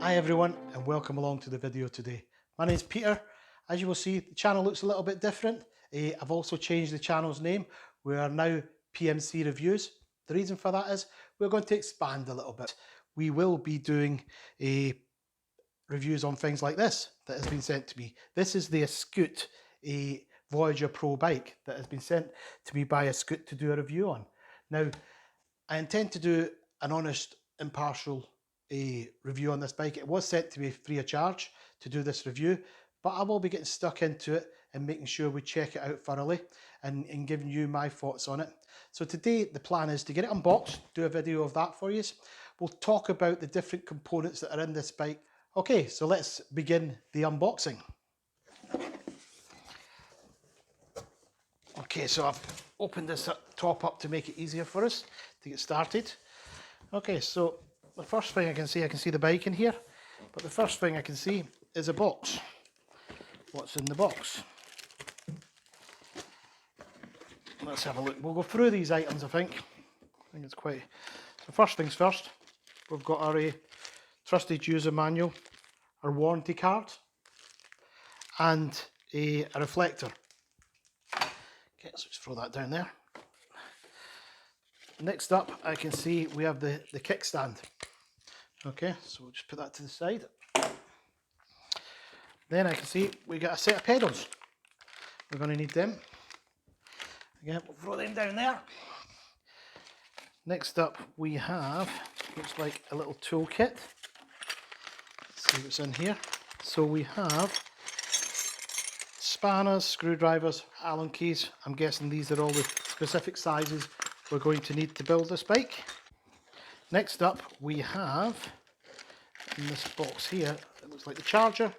Hi everyone and welcome along to the video today. My name is Peter. As you will see, the channel looks a little bit different. I've also changed the channel's name. We are now PMC Reviews. The reason for that is we're going to expand a little bit. We will be doing reviews on things like this that has been sent to me. This is the Eskute Voyager Pro bike that has been sent to me by Eskute to do a review on. Now, I intend to do an honest, impartial review on this bike. It was sent to me free of charge to do this review, but I will be getting stuck into it and making sure we check it out thoroughly and giving you my thoughts on it. So today the plan is to get it unboxed, do a video of that for you. We'll talk about the different components that are in this bike. Okay, so let's begin the unboxing. Okay, so I've opened this top up to make it easier for us to get started. Okay, so the first thing I can see the bike in here, but the first thing I can see is a box. What's in the box? Let's have a look. We'll go through these items, I think it's quite... So first things first, we've got our trusted user manual, our warranty card, and a reflector. Okay, so just throw that down there. Next up, I can see we have the kickstand. Okay, so we'll just put that to the side. Then I can see we got a set of pedals. We're going to need them. Again, we'll throw them down there. Next up, we have, looks like a little toolkit. Let's see what's in here. So we have spanners, screwdrivers, Allen keys. I'm guessing these are all the specific sizes we're going to need to build this bike. Next up, we have in this box here, it looks like the charger.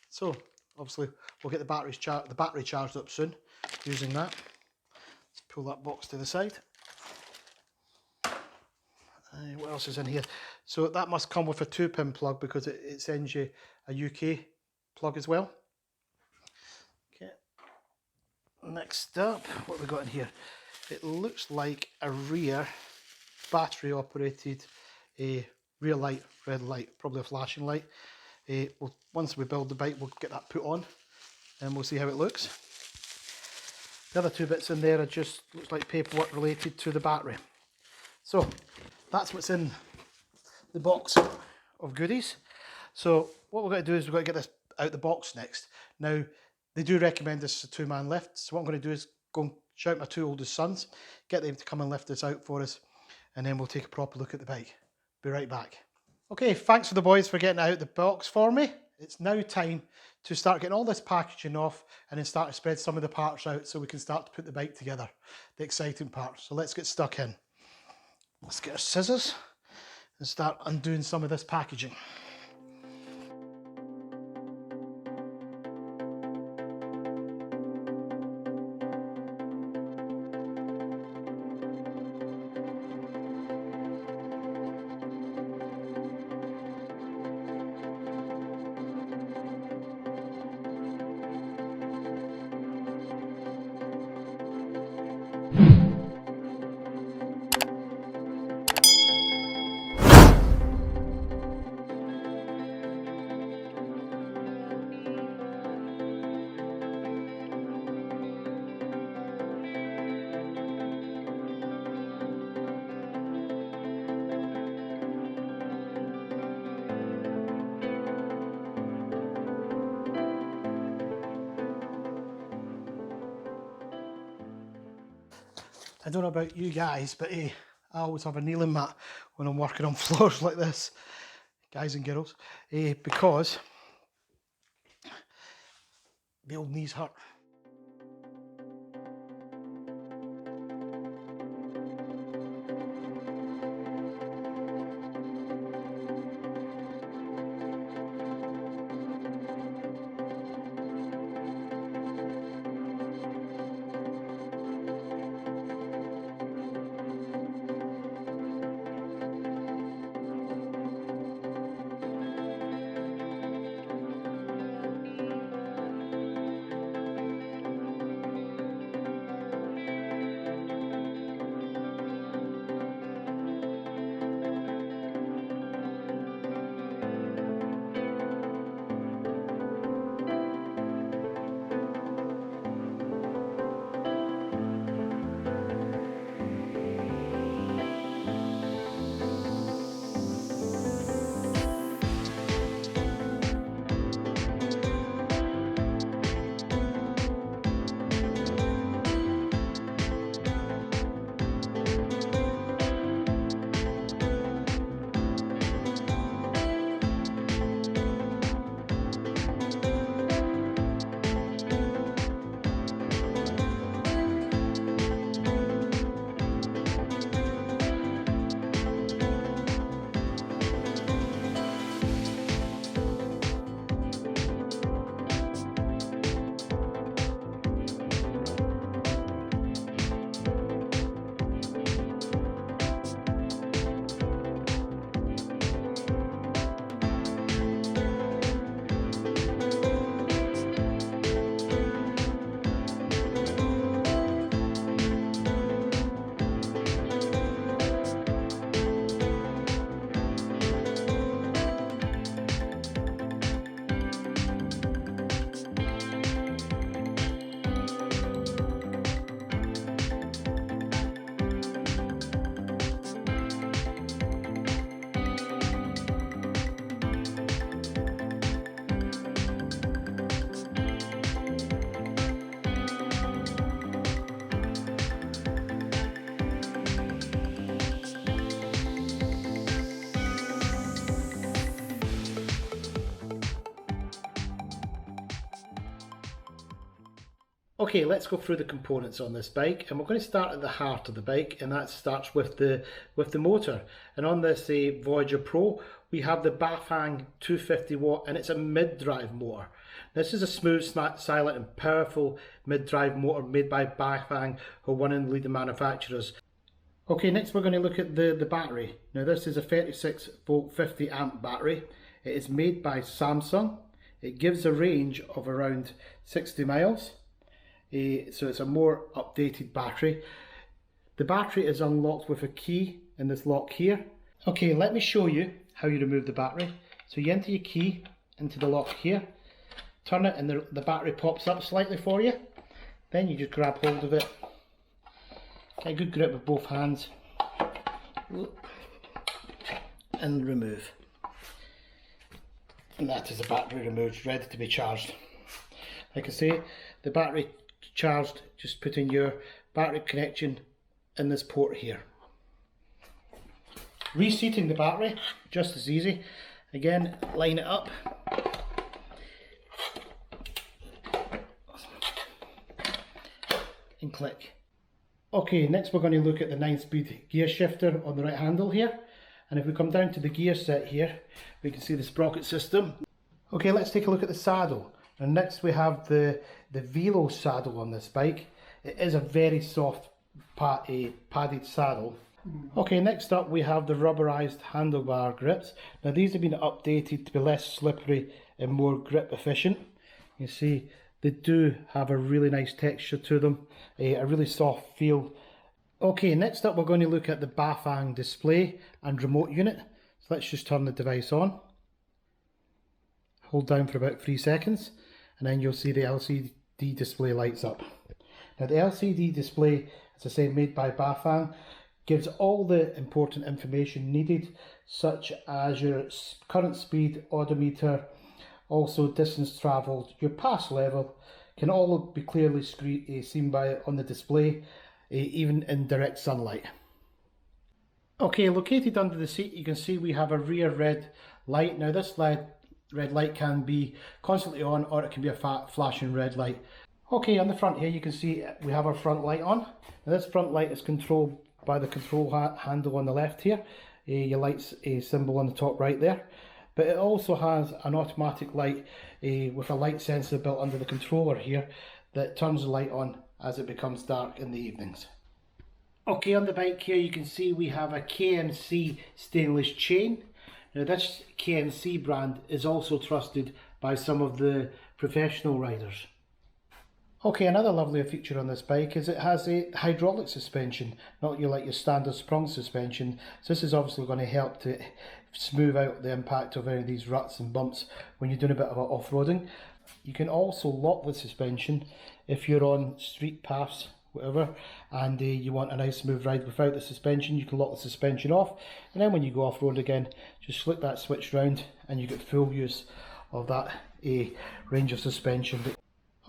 So obviously we'll get the battery charged up soon using that. Let's pull that box to the side. What else is in here? So that must come with a 2-pin plug because it sends you a UK plug as well. Okay. Next up, what have we got in here? It looks like a rear battery operated rear light, red light, probably a flashing light. Once we build the bike, we'll get that put on and we'll see how it looks. The other two bits in there are just, looks like paperwork related to the battery. So that's what's in the box of goodies. So what we're going to do is we're going to get this out the box next. Now, they do recommend this as a 2-man lift. So what I'm going to do is go and shout my 2 oldest sons, get them to come and lift this out for us, and then we'll take a proper look at the bike. Be right back. Okay, thanks for the boys for getting out the box for me. It's now time to start getting all this packaging off and then start to spread some of the parts out so we can start to put the bike together. The exciting part. So let's get stuck in. Let's get our scissors and start undoing some of this packaging. I don't know about you guys, but I always have a kneeling mat when I'm working on floors like this, guys and girls, because the old knees hurt. Okay, let's go through the components on this bike, and we're going to start at the heart of the bike, and that starts with the motor. And on this Voyager Pro, we have the Bafang 250 watt, and it's a mid-drive motor. This is a smooth, silent and powerful mid-drive motor made by Bafang, who are one of the leading manufacturers. Okay, next we're going to look at the battery. Now this is a 36 volt 50 amp battery. It is made by Samsung. It gives a range of around 60 miles. So it's a more updated battery. The battery is unlocked with a key in this lock here. Okay, let me show you how you remove the battery. So you enter your key into the lock here, turn it and the battery pops up slightly for you. Then you just grab hold of it, get a good grip with both hands and remove. And that is the battery removed, ready to be charged. Like I say, the battery charged, just put in your battery connection in this port here. Reseating the battery, just as easy. Again, line it up. And click. Okay, next we're going to look at the 9-speed gear shifter on the right handle here. And if we come down to the gear set here, we can see the sprocket system. Okay, let's take a look at the saddle. And next we have the Velo saddle on this bike. It is a very soft padded saddle. Okay, next up we have the rubberized handlebar grips. Now these have been updated to be less slippery and more grip efficient. You see they do have a really nice texture to them, a really soft feel. Okay, next up we're going to look at the Bafang display and remote unit. So let's just turn the device on. Hold down for about 3 seconds and then you'll see the LCD display lights up. Now the LCD display, as I say, made by Bafang, gives all the important information needed, such as your current speed, odometer, also distance travelled, your pass level, can all be clearly seen on the display, even in direct sunlight. Okay, located under the seat you can see we have a rear red light. Now this red light can be constantly on or it can be a flashing red light. Okay, on the front here you can see we have our front light on. Now this front light is controlled by the control handle on the left here. Your light's symbol on the top right there. But it also has an automatic light with a light sensor built under the controller here that turns the light on as it becomes dark in the evenings. Okay, on the bike here you can see we have a KMC stainless chain. Now this KMC brand is also trusted by some of the professional riders. Okay, another lovely feature on this bike is it has a hydraulic suspension, not like your standard sprung suspension. So this is obviously going to help to smooth out the impact of any of these ruts and bumps when you're doing a bit of off-roading. You can also lock the suspension if you're on street paths, whatever, and you want a nice smooth ride without the suspension. You can lock the suspension off, and then when you go off-road again, just flick that switch round and you get full use of that range of suspension.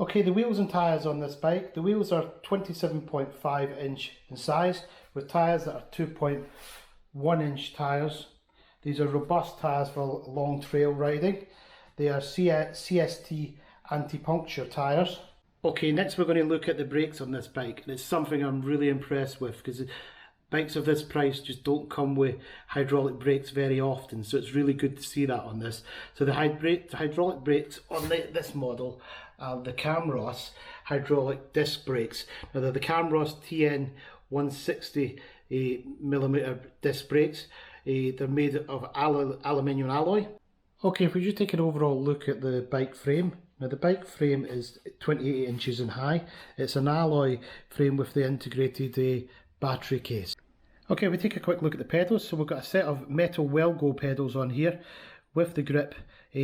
Okay, the wheels and tyres on this bike. The wheels are 27.5 inch in size with tyres that are 2.1 inch tyres. These are robust tyres for long trail riding. They are CST anti-puncture tyres. Okay, next we're going to look at the brakes on this bike, and it's something I'm really impressed with because bikes of this price just don't come with hydraulic brakes very often, so it's really good to see that on this. So the hydraulic brakes on this model are the Camros hydraulic disc brakes. Now they're the Camros TN 160mm disc brakes. They're made of aluminium alloy. Okay, if we just take an overall look at the bike frame. Now the bike frame is 28 inches in high. It's an alloy frame with the integrated battery case. Okay, we take a quick look at the pedals. So we've got a set of metal well-go pedals on here with the grip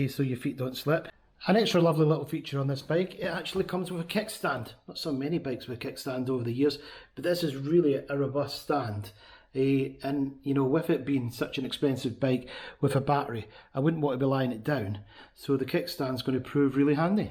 so your feet don't slip. An extra lovely little feature on this bike, it actually comes with a kickstand. Not so many bikes with a kickstand over the years, but this is really a robust stand. And you know, with it being such an expensive bike with a battery, I wouldn't want to be lying it down, so the kickstand's going to prove really handy.